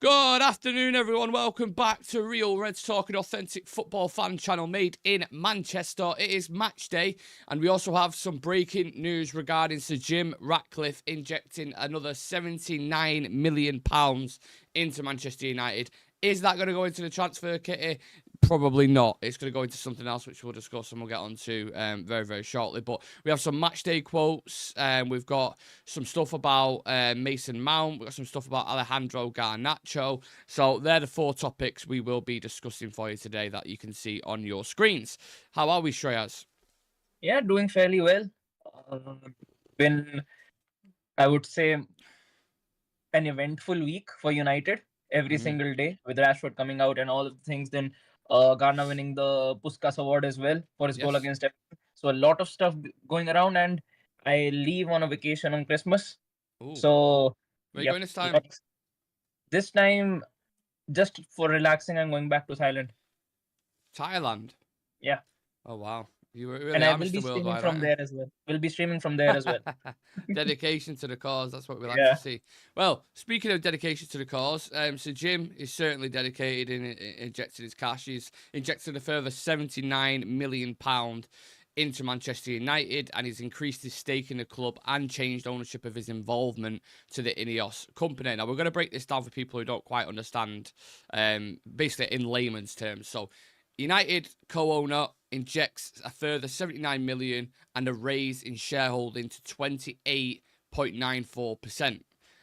Good afternoon, everyone. Welcome back to Real Reds Talking Authentic Football Fan Channel made in Manchester. It is match day, and we also have some breaking news regarding Sir Jim Ratcliffe injecting another £79 million into Manchester United. Is that going to go into the transfer kitty? Probably not. It's going to go into something else, which we'll discuss and we'll get on to very, very shortly. But we have some match day quotes. We've got some stuff about Mason Mount. We've got some stuff about Alejandro Garnacho. So they're the four topics we will be discussing for you today that you can see on your screens. How are we, Shreyas? Yeah, doing fairly well. Been, I would say, an eventful week for United every single day with Rashford coming out and all of the things. Then Garner winning the Puskas Award as well for his goal Yes. against Everton. So a lot of stuff going around, and I leave on a vacation on Christmas. Ooh. So Where are you going this time? This time, just for relaxing, I'm going back to Thailand. Thailand? Yeah. Oh, wow. You were really And I will be Mr. streaming Worldwide, from aren't you? there as well. We'll be streaming from there as well. Dedication to the cause, that's what we like Yeah. to see. Well, speaking of dedication to the cause, so Jim is certainly dedicated in injecting his cash. He's injected a further £79 million into Manchester United, and he's increased his stake in the club and changed ownership of his involvement to the INEOS company. Now, we're going to break this down for people who don't quite understand, basically in layman's terms. So, United co-owner injects a further 79 million and a raise in shareholding to 28.94%.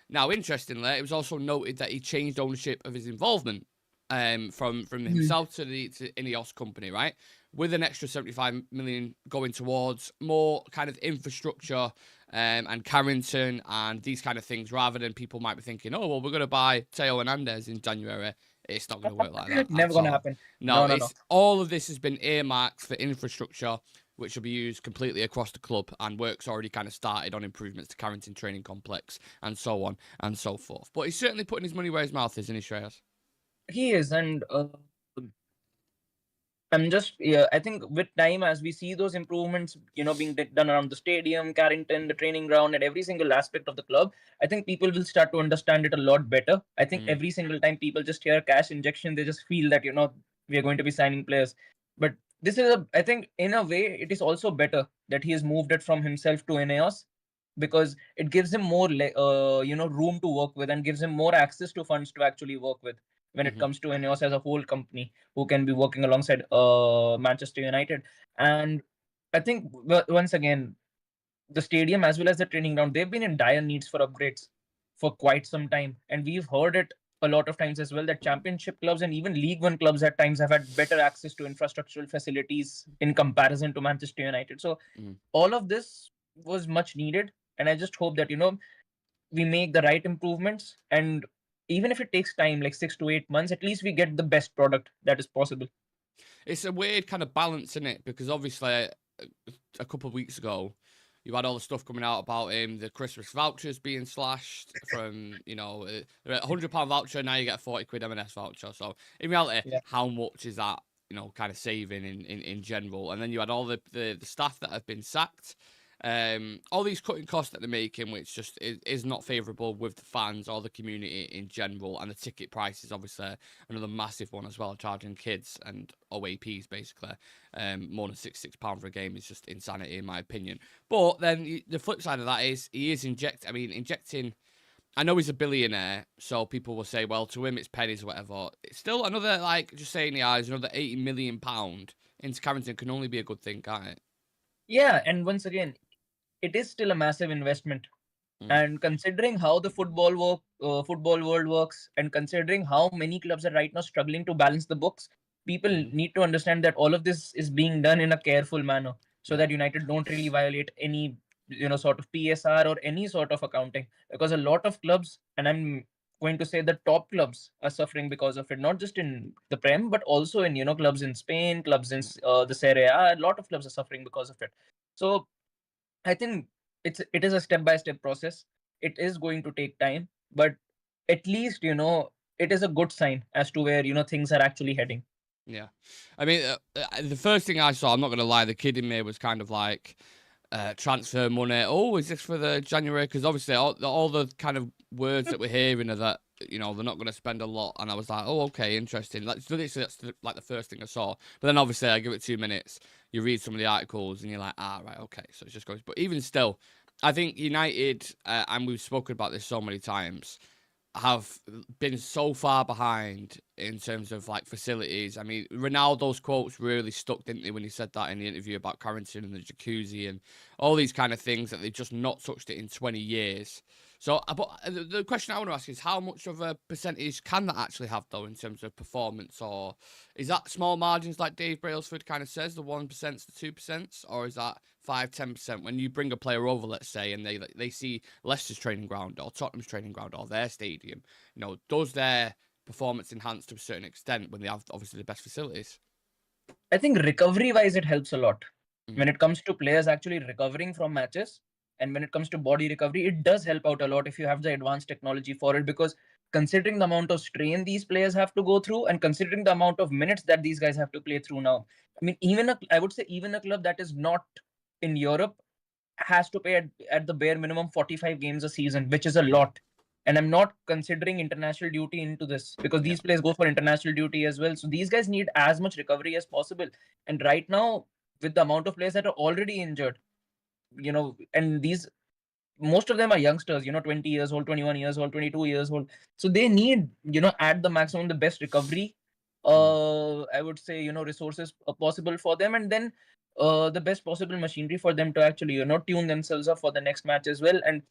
Now, interestingly, it was also noted that he changed ownership of his involvement from himself to the INEOS company, right? With an extra 75 million going towards more kind of infrastructure and Carrington and these kind of things, rather than people might be thinking, oh, well, we're going to buy Teo Hernandez in January. It's not going to work like that. Never going to happen. No, all of this has been earmarked for infrastructure, which will be used completely across the club, and work's already kind of started on improvements to Carrington Training Complex and so on and so forth. But he's certainly putting his money where his mouth is, isn't he, Shreyas? He is, and I think with time, as we see those improvements, being done around the stadium, Carrington, the training ground, and every single aspect of the club, I think people will start to understand it a lot better. I think every single time people just hear cash injection, they just feel that, we are going to be signing players. But this is, I think, in a way, it is also better that he has moved it from himself to INEOS, because it gives him more, room to work with and gives him more access to funds to actually work with when it comes to INEOS as a whole company who can be working alongside Manchester United. And I think once again, the stadium as well as the training ground, they've been in dire needs for upgrades for quite some time. And we've heard it a lot of times as well, that championship clubs and even League One clubs at times have had better access to infrastructural facilities in comparison to Manchester United. So all of this was much needed. And I just hope that, we make the right improvements, and even if it takes time, like 6 to 8 months, at least we get the best product that is possible. It's a weird kind of balance in it, because obviously a couple of weeks ago, you had all the stuff coming out about him, the Christmas vouchers being slashed from, £100 voucher, now you get a 40 quid M&S voucher. So in reality, how much is that, kind of saving in general? And then you had all the staff that have been sacked. All these cutting costs that they're making, which just is not favourable with the fans or the community in general, and the ticket price is obviously another massive one as well, charging kids and OAPs basically more than £66 for a game is just insanity in my opinion. But then the flip side of that is he is injecting. I know he's a billionaire, so people will say, well, to him it's pennies or whatever. It's still another, like, just saying the eyes, another £80 million into Carrington can only be a good thing, can't it? Yeah, and once again, it is still a massive investment. And considering how the football world works, and considering how many clubs are right now struggling to balance the books, people need to understand that all of this is being done in a careful manner, so that United don't really violate any, sort of PSR or any sort of accounting. Because a lot of clubs, and I'm going to say the top clubs, are suffering because of it, not just in the Prem, but also in, clubs in Spain, clubs in the Serie A. A lot of clubs are suffering because of it. So I think it is a step-by-step process. It is going to take time, but at least, it is a good sign as to where, things are actually heading. Yeah. I mean, the first thing I saw, I'm not going to lie, the kid in me was kind of like, transfer money. Oh, is this for the January? Because obviously all the kind of words that we're hearing are that you know, they're not going to spend a lot. And I was like, oh, okay, interesting. Like, so that's like the first thing I saw. But then obviously I give it 2 minutes. You read some of the articles and you're like, right, okay. So it just goes. But even still, I think United, and we've spoken about this so many times, have been so far behind in terms of like facilities. I mean, Ronaldo's quotes really stuck, didn't they, when he said that in the interview about Carrington and the jacuzzi and all these kind of things, that they've just not touched it in 20 years. So, but the question I want to ask is, how much of a percentage can that actually have, though, in terms of performance? Or is that small margins like Dave Brailsford kind of says, the 1% to 2%? Or is that 5-10% when you bring a player over, let's say, and they see Leicester's training ground or Tottenham's training ground or their stadium, you know, does their performance enhance to a certain extent when they have obviously the best facilities? I think recovery wise it helps a lot. When it comes to players actually recovering from matches, and when it comes to body recovery, it does help out a lot if you have the advanced technology for it, because considering the amount of strain these players have to go through and considering the amount of minutes that these guys have to play through now, I mean, I would say even a club that is not in Europe has to pay at the bare minimum 45 games a season, which is a lot. And I'm not considering international duty into this, because these players go for international duty as well. So these guys need as much recovery as possible. And right now, with the amount of players that are already injured, you know, and most of them are youngsters, 20 years old, 21 years old, 22 years old. So they need, at the maximum, the best recovery, I would say, resources possible for them. And then the best possible machinery for them to actually, tune themselves up for the next match as well. And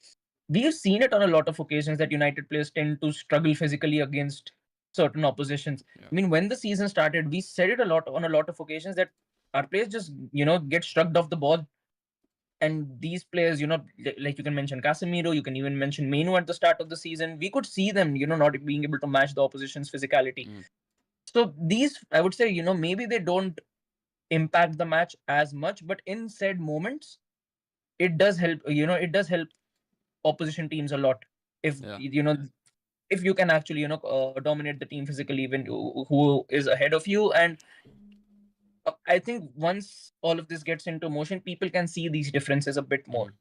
we've seen it on a lot of occasions that United players tend to struggle physically against certain oppositions. Yeah. I mean, when the season started, we said it on a lot of occasions that our players just, get shrugged off the ball. And these players, like you can mention Casemiro, you can even mention Menu at the start of the season. We could see them, not being able to match the opposition's physicality. So these, I would say, maybe they don't impact the match as much, but in said moments, it does help, opposition teams a lot. If, if you can actually, dominate the team physically when who is ahead of you. And I think once all of this gets into motion, people can see these differences a bit more.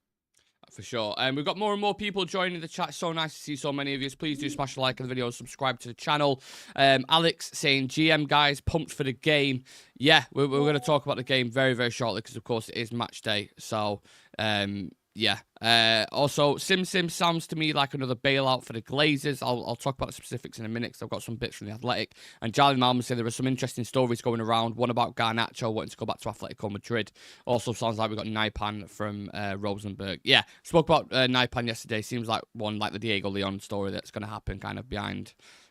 For sure. We've got more and more people joining the chat. So nice to see so many of you. Please do smash a like on the video, subscribe to the channel. Alex saying, GM guys, pumped for the game. Yeah, we're going to talk about the game very, very shortly because, of course, it is match day. So, yeah. Also, Sim sounds to me like another bailout for the Glazers. I'll talk about the specifics in a minute because I've got some bits from the Athletic. And Charlie Malman said there are some interesting stories going around. One about Garnacho wanting to go back to Atletico Madrid. Also sounds like we've got Naipan from Rosenborg. Yeah, spoke about Naipan yesterday. Seems like one like the Diego Leon story that's going to happen kind of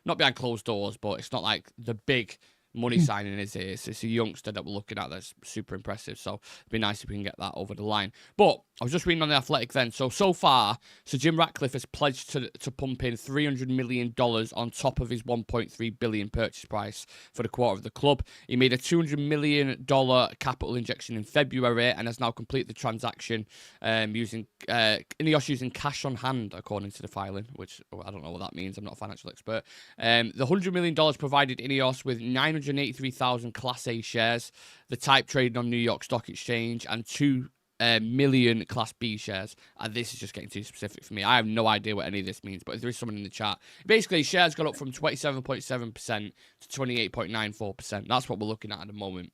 not behind closed doors, but it's not like the big money signing, is it? It's a youngster that we're looking at that's super impressive. So it'd be nice if we can get that over the line. But I was just reading on the Athletic then. So far, Jim Ratcliffe has pledged to pump in $300 million on top of his $1.3 billion purchase price for the quarter of the club. He made a $200 million capital injection in February and has now completed the transaction using INEOS using cash on hand, according to the filing, which I don't know what that means. I'm not a financial expert. The $100 million provided INEOS with 983,000 Class A shares, the type trading on New York Stock Exchange, and 2 million Class B shares. And this is just getting too specific for me. I have no idea what any of this means, but if there is someone in the chat, basically shares got up from 27.7% to 28.94%. That's what we're looking at the moment.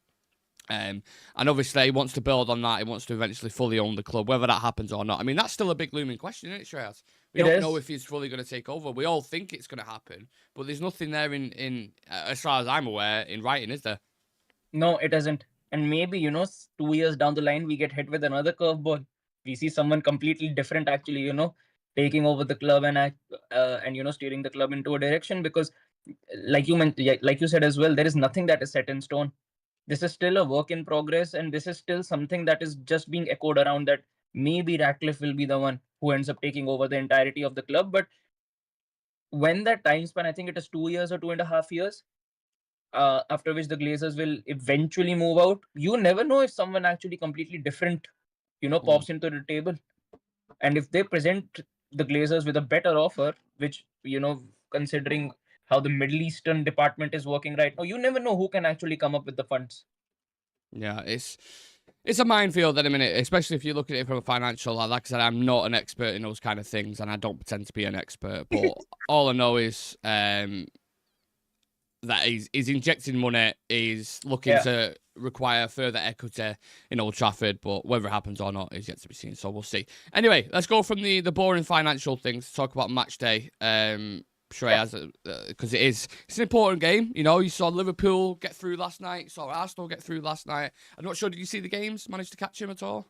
And obviously he wants to build on that. He wants to eventually fully own the club, whether that happens or not. I mean, that's still a big looming question, isn't it, Shreyas? We don't know if he's fully going to take over. We all think it's going to happen, but there's nothing there in as far as I'm aware, in writing, is there? No, it isn't. And maybe, 2 years down the line, we get hit with another curveball. We see someone completely different actually, taking over the club and steering the club into a direction, because like you said as well, there is nothing that is set in stone. This is still a work in progress, and this is still something that is just being echoed around, that maybe Ratcliffe will be the one who ends up taking over the entirety of the club. But when that time span, I think it is 2 years or 2.5 years, after which the Glazers will eventually move out. You never know if someone actually completely different, pops into the table. And if they present the Glazers with a better offer, which, considering how the Middle Eastern department is working right now, you never know who can actually come up with the funds. Yeah, It's a minefield in a minute, especially if you look at it from a financial. Like I said, I'm not an expert in those kind of things, and I don't pretend to be an expert. But all I know is that he's injecting money. He's looking to require further equity in Old Trafford, but whether it happens or not is yet to be seen. So we'll see. Anyway, let's go from the boring financial things to talk about match day. Shreyas, because it's an important game. You know, you saw Liverpool get through last night. You saw Arsenal get through last night. I'm not sure. Did you see the games? Managed to catch him at all?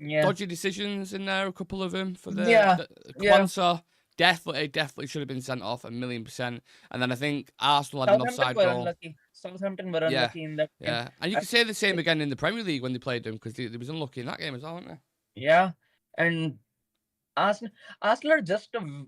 Yeah. Dodgy decisions in there, a couple of them for the Kwanzaa. Definitely should have been sent off 1,000,000%. And then I think Arsenal had an offside goal. Southampton were unlucky in that game. Yeah, and you can say the same again in the Premier League when they played them, because they was unlucky in that game as well, weren't they? Yeah, and Arsenal are just a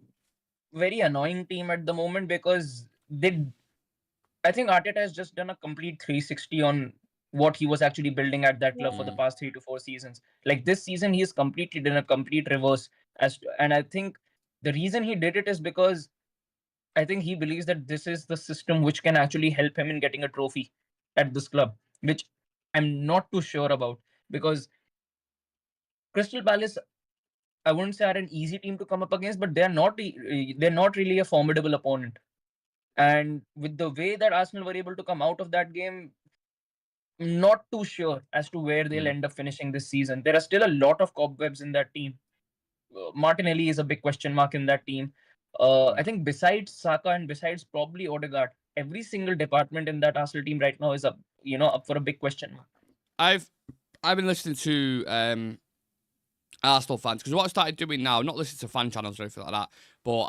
very annoying team at the moment, because I think Arteta has just done a complete 360 on what he was actually building at that club for the past 3 to 4 seasons. Like this season, he's completely done a complete reverse. And I think the reason he did it is because I think he believes that this is the system which can actually help him in getting a trophy at this club, which I'm not too sure about, because Crystal Palace, I wouldn't say are an easy team to come up against, but they're not really a formidable opponent. And with the way that Arsenal were able to come out of that game, I'm not too sure as to where they'll end up finishing this season. There are still a lot of cobwebs in that team. Martinelli is a big question mark in that team. I think besides Saka and besides probably Odegaard, every single department in that Arsenal team right now is up for a big question mark. I've been listening to Arsenal fans, because what I started doing now, not listening to fan channels or anything like that, but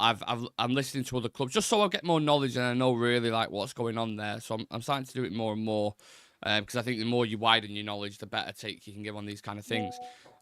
I'm listening to other clubs just so I get more knowledge and I know really like what's going on there. So I'm starting to do it more and more, because I think the more you widen your knowledge, the better take you can give on these kind of things.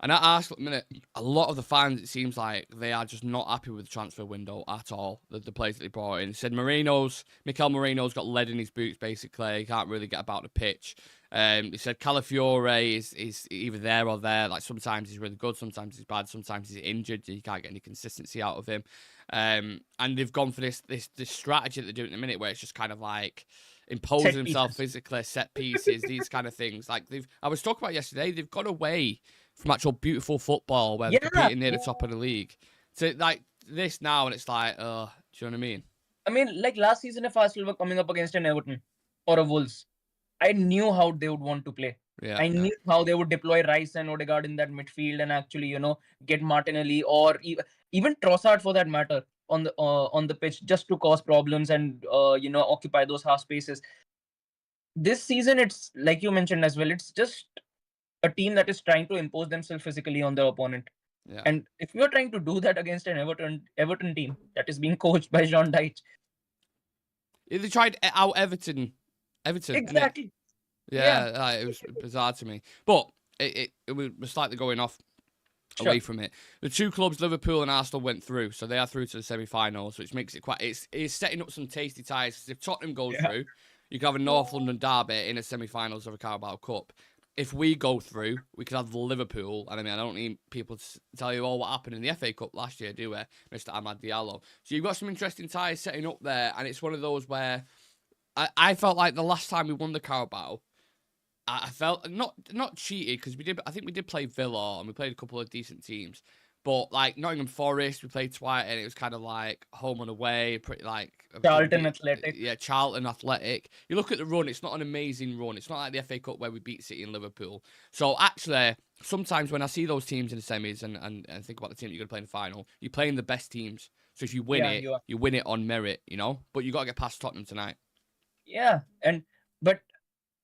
And at Arsenal, at the minute, a lot of the fans, it seems like they are just not happy with the transfer window at all. The players that they brought in. He said Mikel Marino's got lead in his boots, basically. He can't really get about the pitch. He said Calafiore is either there or there. Like sometimes he's really good, sometimes he's bad, sometimes he's injured. You can't get any consistency out of him. And they've gone for this strategy that they're doing at the minute, where it's just kind of like imposing himself physically, set pieces, these kind of things. Like I was talking about yesterday, they've got away from actual beautiful football where they're competing near the top of the league to like this now, and it's like, do you know what I mean? I mean, like last season, if Arsenal were coming up against an Everton or a Wolves, I knew how they would want to play. I knew how they would deploy Rice and Odegaard in that midfield and actually, get Martinelli or even Trossard for that matter on the pitch, just to cause problems and occupy those half spaces. This season, it's like you mentioned as well. It's just a team that is trying to impose themselves physically on their opponent. Yeah. And if you're trying to do that against an Everton team that is being coached by Sean Dyche, they tried out Everton. Exactly. Yeah. It was bizarre to me, but it was slightly going off away from it. The two clubs, Liverpool and Arsenal, went through, so they are through to the semi-finals, which makes it it's setting up some tasty ties. Because if Tottenham goes through, you can have a North London derby in a semi-finals of a Carabao Cup. If we go through, we could have Liverpool, and I mean, I don't need people to tell you all what happened in the FA Cup last year, do we, Mr. Amad Diallo? So you've got some interesting ties setting up there, and it's one of those where I felt like the last time we won the Carabao, I felt not cheated, because I think we did play Villa and we played a couple of decent teams, but like Nottingham Forest we played twice and it was kind of like home and away, pretty like Charlton Athletic. Yeah, Charlton Athletic. You look at the run; it's not an amazing run. It's not like the FA Cup where we beat City and Liverpool. So actually, sometimes when I see those teams in the semis and think about the team that you're going to play in the final, you're playing the best teams. So if you win you win it on merit, But you got to get past Tottenham tonight. Yeah, but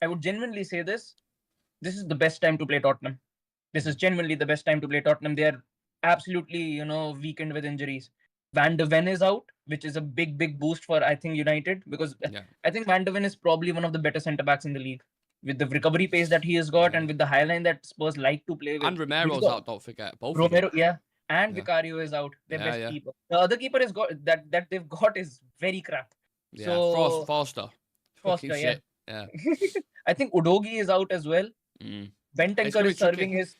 I would genuinely say this is the best time to play Tottenham. This is genuinely the best time to play Tottenham. They're absolutely, weakened with injuries. Van de Ven is out, which is a big boost for, I think, United, because I think Van de Ven is probably one of the better centre-backs in the league. With the recovery pace that he has got and with the high line that Spurs like to play with. And Romero's out, don't forget. Both Romero, and Vicario is out, their best keeper. The other keeper is that they've got is very crap. Yeah, so, Foster, yeah. I think Udogi is out as well. Bentancur is serving his.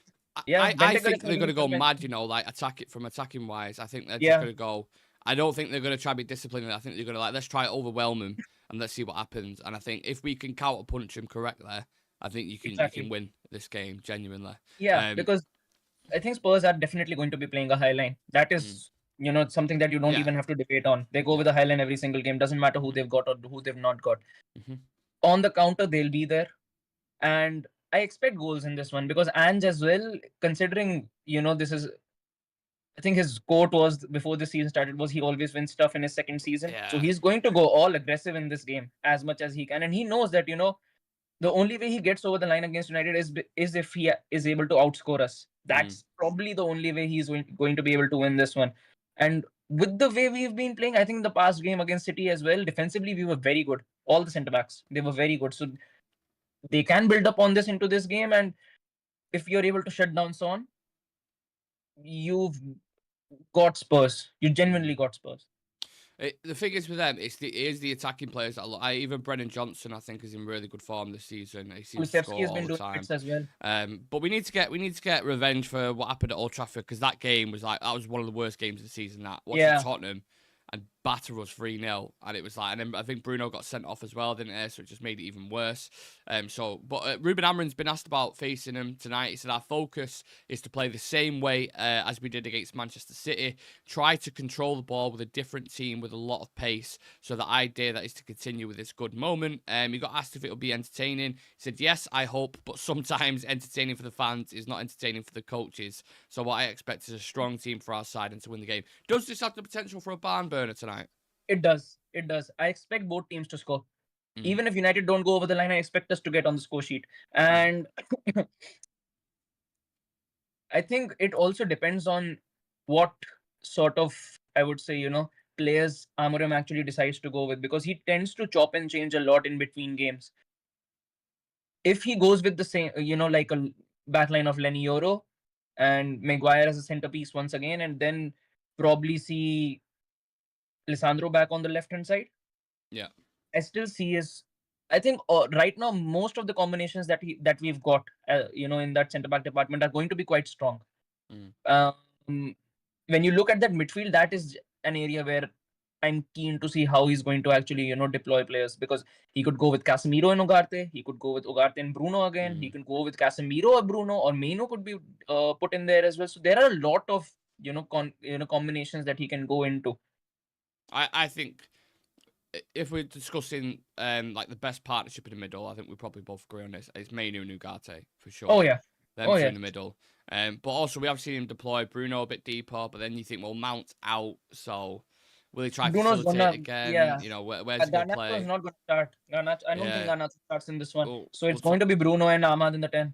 I think they're going to go mad, like attacking wise. I think they're just going to go. I don't think they're going to try to be disciplined. I think they're going to let's try to overwhelm them and let's see what happens. And I think if we can counter punch him correctly, I think you can Exactly. win this game genuinely. Yeah, because I think Spurs are definitely going to be playing a high line. That Mm, is, something that you don't yeah, even have to debate on. They go yeah. with a high line every single game. Doesn't matter who Mhm, they've got or who they've not got. mhm. On the counter, they'll be there. And I expect goals in this one because Ange as well, considering, this is, I think his quote was before the season started was he always wins stuff in his second season. So Yeah. he's going to go all aggressive in this game as much as he can. And he knows that, the only way he gets over the line against United is if he is able to outscore us. Mm, That's probably the only way he's going to be able to win this one. And with the way we've been playing, I think the past game against City as well, defensively we were very good. All the centre backs, they were very good. So they can build up on this into this game. And if you're able to shut down Son, you've got Spurs. You mm. genuinely got Spurs. The thing is with them, it is the attacking players that even Brennan Johnson, I think, is in really good form this season. He seems to Kulusevski score has all been the doing time. bits as well. But we need to get revenge for what happened at Old Trafford, because that game was that was one of the worst games of the season. That watching Yeah. Tottenham and batter us 3-0, and it was like, and then I think Bruno got sent off as well, didn't he? So it just made it even worse. But Rúben Amorim's been asked about facing him tonight. He said our focus is to play the same way as we did against Manchester City. Try to control the ball with a different team with a lot of pace. So the idea that is to continue with this good moment. He got asked if it will be entertaining. He said, yes, I hope, but sometimes entertaining for the fans is not entertaining for the coaches. So what I expect is a strong team for our side and to win the game. Does this have the potential for a barn burner tonight? It does. It does. I expect both teams to score. Mm. Even if United don't go over the line, I expect us to get on the score sheet. And I think it also depends on what sort of, I would say, players Amorim actually decides to go with, because he tends to chop and change a lot in between games. If he goes with the same, like a backline of Lenny Yoro and Maguire as a centerpiece once again, and then probably see Lisandro back on the left hand side. Yeah. I still see is, I think right now most of the combinations that we've got, in that centre back department are going to be quite strong. Mm. When you look at that midfield, that is an area where I'm keen to see how he's going to actually, deploy players, because he could go with Casemiro and Ugarte, he could go with Ugarte and Bruno again, he can go with Casemiro or Bruno, or Meno could be put in there as well. So there are a lot of combinations that he can go into. I think if we're discussing like the best partnership in the middle, I think we probably both agree on this. It's Menu and Ugarte for sure. Oh yeah. Them two in the middle. But also we have seen him deploy Bruno a bit deeper, but then you think, well, Mount's out, so will he try to Bruno's facilitate gonna, again? yeah. Where's he going to Garnacho is play? not going to start. I don't think Yeah. Garnacho starts in this one. We'll It's going to be Bruno and Ahmad in the 10.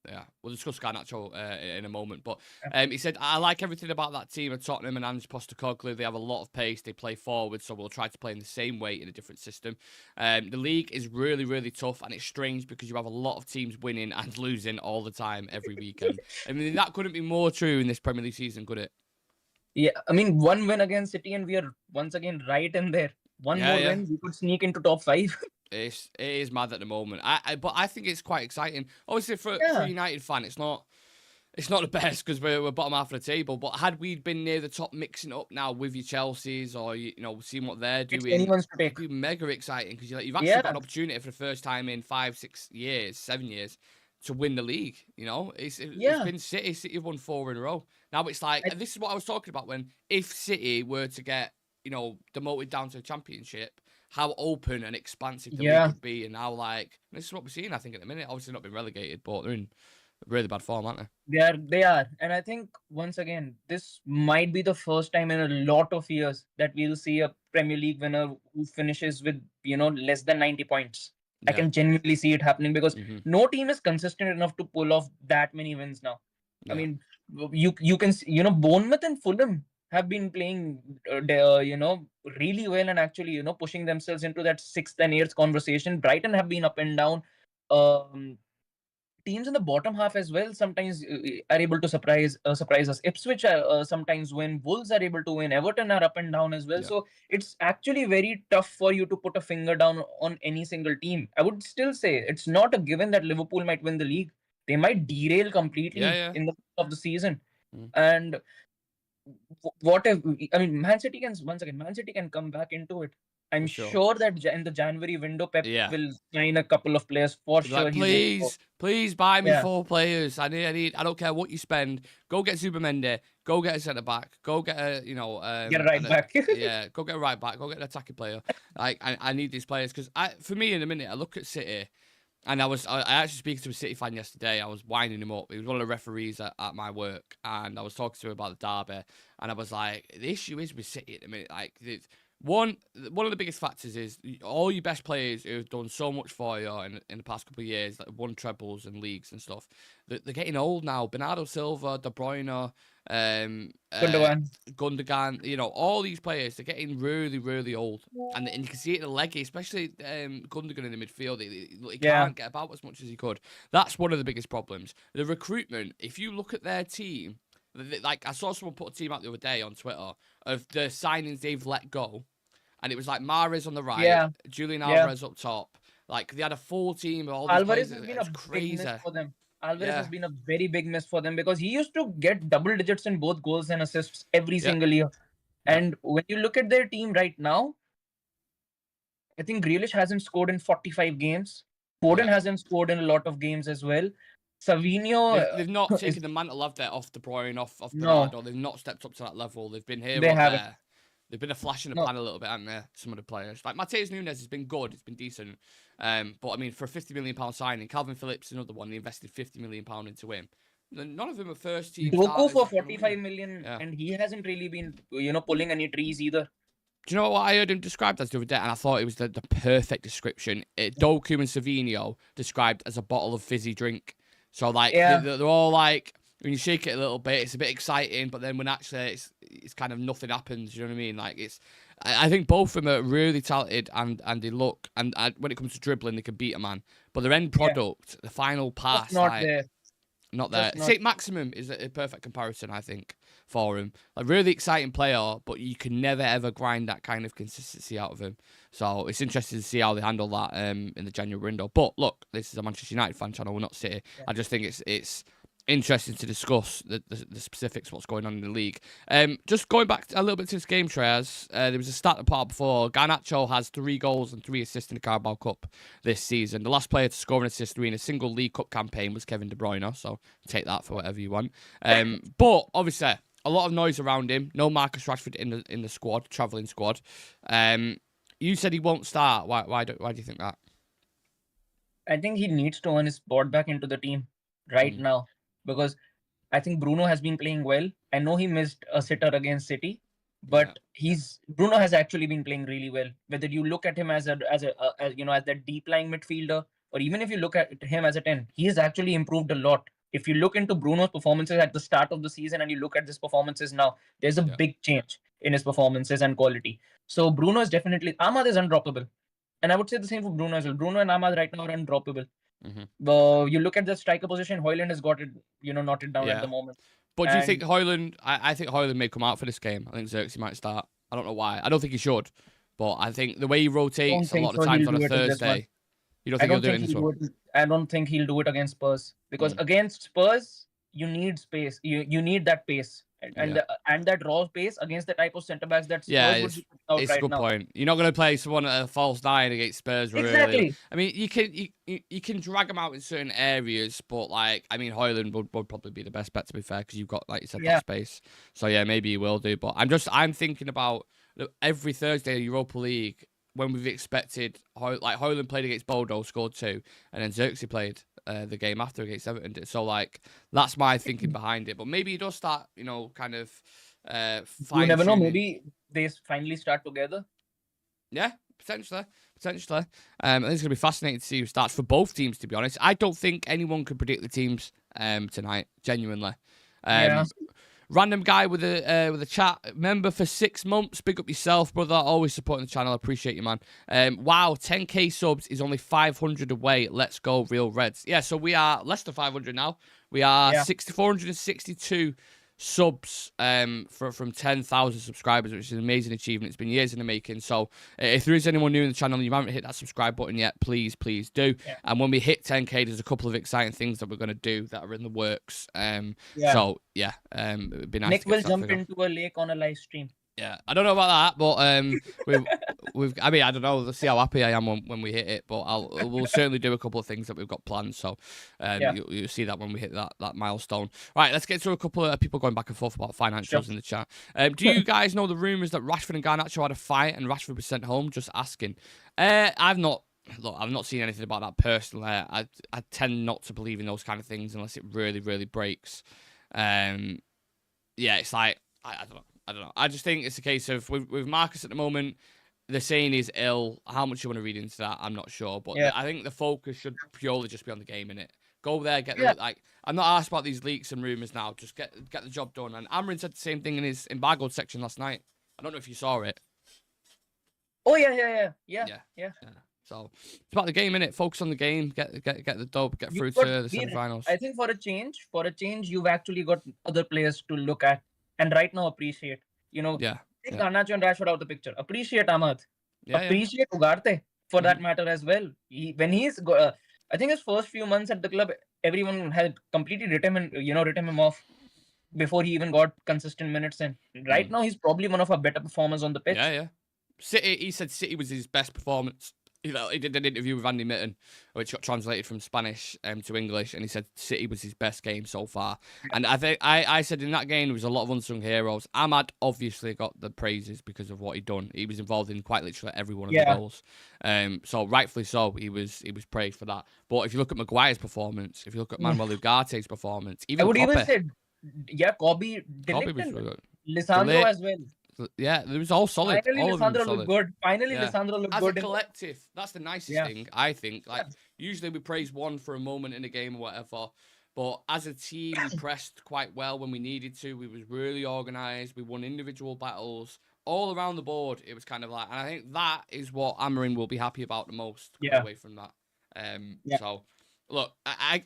Yeah, we'll discuss Garnacho in a moment. But Yeah. he said, I like everything about that team at Tottenham and Ange Postecoglou. They have a lot of pace. They play forward, so we'll try to play in the same way in a different system. The league is really, really tough, and it's strange because you have a lot of teams winning and losing all the time every weekend. I mean, that couldn't be more true in this Premier League season, could it? Yeah, I mean, one win against City and we are once again right in there. One more win, we could sneak into top 5. It is mad at the moment. But I think it's quite exciting. Obviously, for a United fan, it's not the best because we're bottom half of the table. But had we been near the top, mixing up now with your Chelseas or seeing what they're doing, it's anyone's to take. It'd be mega exciting because you've actually got an opportunity for the first time in 5, 6 years, 7 years to win the league. It's been City. City have won 4 in a row. Now it's like, and this is what I was talking about when if City were to get demoted down to the Championship, how open and expansive the league could be, and how this is what we're seeing. I think at the minute, obviously not been relegated, but they're in really bad form, aren't they? They are, and I think once again, this might be the first time in a lot of years that we'll see a Premier League winner who finishes with less than 90 points. I can genuinely see it happening because no team is consistent enough to pull off that many wins now. I mean, you can Bournemouth and Fulham have been playing really well and actually pushing themselves into that 6th and 8th conversation. Brighton have been up and down. Teams in the bottom half as well sometimes are able to surprise us. Ipswich sometimes win. Wolves are able to win. Everton are up and down as well. So it's actually very tough for you to put a finger down on any single team. I would still say it's not a given that Liverpool might win the league. They might derail completely in the of the season. And what if Man City can come back into it. I'm for sure. sure that in the January window, Pep Yeah. will sign a couple of players for Be sure. like, He's going to go. please buy me Yeah, 4 players. I need. I don't care what you spend. Go get Zubimendi. Go get a centre back. Go get a get right back. yeah. Go get a right back. Go get an attacking player. Like I need these players because for me in a minute I look at City and I actually speaking to a City fan yesterday. I was winding him up. He was one of the referees at my work, and I was talking to him about the derby, and I was like, the issue is with City at the minute. Like one of the biggest factors is all your best players who've done so much for you in the past couple of years, like won trebles and leagues and stuff. They're getting old now. Bernardo Silva, De Bruyne, Gundogan. Gundogan, all these players, they're getting really, really old. And you can see it in the leggy, especially Gundogan in the midfield. He can't get about as much as he could. That's one of the biggest problems. The recruitment, if you look at their team, like I saw someone put a team out the other day on Twitter of the signings they've let go. And it was like Mahrez on the right, Julian Alvarez up top. Like they had a full team of all these Alvarez players. has been It's a crazy. big miss for them. Alvarez has been a very big miss for them because he used to get double digits in both goals and assists every single year. And when you look at their team right now, I think Grealish hasn't scored in 45 games. Foden hasn't scored in a lot of games as well. Savinho, they've not taken the mantle of that off De Bruyne, off No. Bernardo. They've not stepped up to that level. They've been here They or haven't. there. They've been a flash in the pan a little bit, haven't they? Some of the players. Like Mateus Nunes has been good. It's been decent. But I mean, for a £50 million signing, Calvin Phillips, another one, they invested £50 million into him. None of them are first team Doku starters. for 45 million, and he hasn't really been, pulling any trees either. Do you know what I heard him described as the other day? And I thought it was the perfect description. Doku and Savinho described as a bottle of fizzy drink. So, like, they're all like, when you shake it a little bit, it's a bit exciting, but then when actually it's kind of nothing happens, you know what I mean? Like, I think both of them are really talented and they look, and when it comes to dribbling, they can beat a man. But their end product, the final pass, Just not there. Not there. St. Maximum is a perfect comparison, I think, for him. A really exciting player, but you can never, ever grind that kind of consistency out of him. So it's interesting to see how they handle that in the January window. But look, this is a Manchester United fan channel, we're not City. Yeah. I just think it's interesting to discuss the specifics, what's going on in the league. Just going back a little bit to this game, Shreyas, there was a stat apart before. Garnacho has 3 goals and 3 assists in the Carabao Cup this season. The last player to score an assist in a single League Cup campaign was Kevin De Bruyne, so take that for whatever you want. But obviously, a lot of noise around him. No Marcus Rashford in the squad, travelling squad. You said he won't start. Why do you think that? I think he needs to earn his spot back into the team right now. Because I think Bruno has been playing well. I know he missed a sitter against City, but Bruno has actually been playing really well. Whether you look at him as that deep lying midfielder, or even if you look at him as a 10, he has actually improved a lot. If you look into Bruno's performances at the start of the season and you look at his performances now, there's a big change in his performances and quality. So Bruno is definitely, Ahmad is undroppable. And I would say the same for Bruno as well. Bruno and Ahmad right now are undroppable. You look at the striker position, Højlund has got it, knotted down at the moment. But do you think Højlund, I think Højlund may come out for this game. I think Xerxes might start. I don't know why. I don't think he should. But I think the way he rotates a lot of times on a Thursday, you don't think he'll do it in this one? I don't think he'll do it against Spurs. Because against Spurs, you need space. You need that pace. And that raw pace against the type of centre backs that Spurs would be out it's a good point. You're not going to play someone at a false 9 against Spurs. Exactly. Really. I mean, you can drag them out in certain areas, but Højlund would probably be the best bet, to be fair, because you've got, like you said, that space. So maybe you will do. But I'm thinking about every Thursday in Europa League when we've expected Højlund played against Bodo, scored 2, and then Xerxes played the game after against Everton. So that's my thinking behind it. But maybe he does start, kind of you never know. Maybe they finally start together. Yeah, potentially. I think it's going to be fascinating to see who starts for both teams, to be honest. I don't think anyone could predict the teams tonight, genuinely. Random guy with a chat. Member for 6 months. Big up yourself, brother. Always supporting the channel. I appreciate you, man. Wow, 10k subs is only 500 away. Let's go, Real Reds. Yeah, so we are less than 500 now. We are 462 subs from 10,000 subscribers, which is an amazing achievement. It's been years in the making. So if there is anyone new in the channel and you haven't hit that subscribe button yet, please do. And when we hit 10k, there's a couple of exciting things that we're going to do that are in the works. So it'd be nice. Nick will jump into a lake on a live stream. Yeah, I don't know about that, but I mean, I don't know. Let's see how happy I am when we hit it. But we'll certainly do a couple of things that we've got planned. So, Yeah. you'll see that when we hit that milestone. Right, let's get to a couple of people going back and forth about financials Sure. in the chat. Do you guys know the rumours that Rashford and Garnacho had a fight and Rashford was sent home? Just asking. I've not seen anything about that personally. I tend not to believe in those kind of things unless it really, really breaks. Yeah, it's like I don't know. I just think it's a case of with Marcus at the moment, they're saying he's ill. How much you want to read into that, I'm not sure. But I think the focus should purely just be on the game, innit? Go there, get the I'm not asked about these leaks and rumours now. Just get the job done. And Amorim said the same thing in his embargoed section last night. I don't know if you saw it. Oh yeah. So it's about the game, innit? Focus on the game. Get the dub. Get through to the semi-finals. I think for a change, you've actually got other players to look at and right now appreciate. You know, take Garnacho and Rashford out of the picture. Appreciate Ahmad. Appreciate Ugarte for that matter as well. I think his first few months at the club, everyone had completely written him off before he even got consistent minutes in. Right now, he's probably one of our better performers on the pitch. Yeah. City, he said City was his best performance. He did an interview with Andy Mitten, which got translated from Spanish to English, and he said City was his best game so far. And I think I said in that game there was a lot of unsung heroes. Ahmad obviously got the praises because of what he'd done. He was involved in quite literally every one of the goals. So rightfully so, he was praised for that. But if you look at Maguire's performance, if you look at Manuel Ugarte's performance, even I would Kobe, even say, Kobe was really good. Lisandro as well. Yeah, it was all solid. Finally, all Lisandro looked good. Lisandro looked As good. a collective, that's the nicest thing, I think. Like, usually we praise one for a moment in a game or whatever, but as a team, we pressed quite well when we needed to. We was really organised. We won individual battles all around the board. It was kind of like, and I think that is what Amorim will be happy about the most. Away from that. So, look,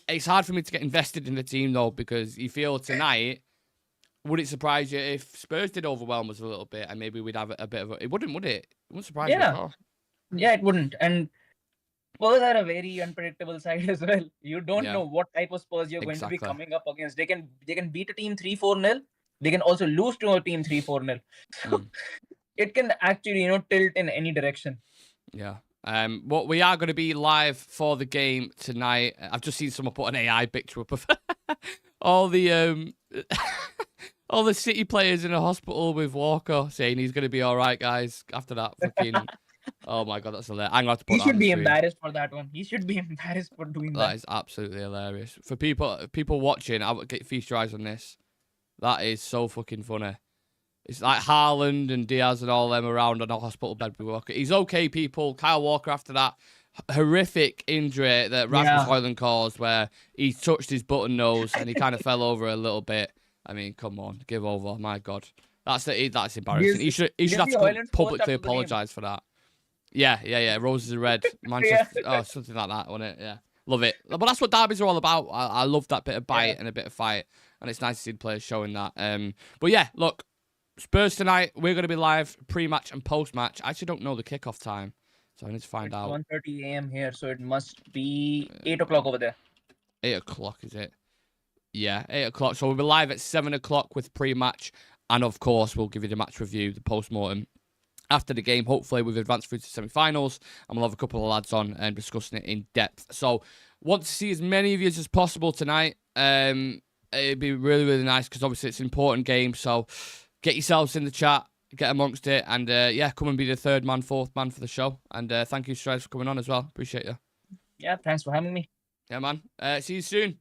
it's hard for me to get invested in the team though, because you feel tonight. Would it surprise you if Spurs did overwhelm us a little bit and maybe we'd have a bit of a... It wouldn't, would it? It wouldn't surprise you at all. Yeah, it wouldn't. And Spurs are a very unpredictable side as well. You don't know what type of Spurs you're going to be coming up against. They can beat a team 3-4-0. They can also lose to a team 3-4-0. So it can actually, tilt in any direction. Yeah. What we are going to be live for the game tonight. I've just seen someone put an AI picture up of all the... all the City players in a hospital with Walker saying he's going to be all right, guys. After that fucking... Oh, my God, that's hilarious. I'm going to have to put that on the screen. He should be embarrassed for that one. He should be embarrassed for doing that. That is absolutely hilarious. For people watching, I would feast your eyes on this. That is so fucking funny. It's like Haaland and Diaz and all them around on a hospital bed with Walker. He's okay, people. Kyle Walker after that horrific injury that Rasmus Højlund caused where he touched his button nose and he kind of fell over a little bit. I mean, come on, give over. My God. That's embarrassing. He should have to publicly apologise for that. Yeah. Roses are red. Manchester, something like that, wasn't it? Yeah. Love it. But that's what derbies are all about. I love that bit of bite and a bit of fight. And it's nice to see the players showing that. But yeah, look, Spurs tonight, we're going to be live pre-match and post-match. I actually don't know the kickoff time, so I need to find out. 1:30 a.m. here, so it must be 8 o'clock over there. 8 o'clock, is it? Yeah, 8 o'clock. So we'll be live at 7 o'clock with pre-match. And, of course, we'll give you the match review, the post-mortem. After the game, hopefully, we've advanced through to semi-finals. And we'll have a couple of lads on and discussing it in depth. So, want to see as many of you as possible tonight. It'd be really, really nice because, obviously, it's an important game. So, get yourselves in the chat. Get amongst it. And, come and be the third man, fourth man for the show. And thank you, Shreyas, for coming on as well. Appreciate you. Yeah, thanks for having me. Yeah, man. See you soon.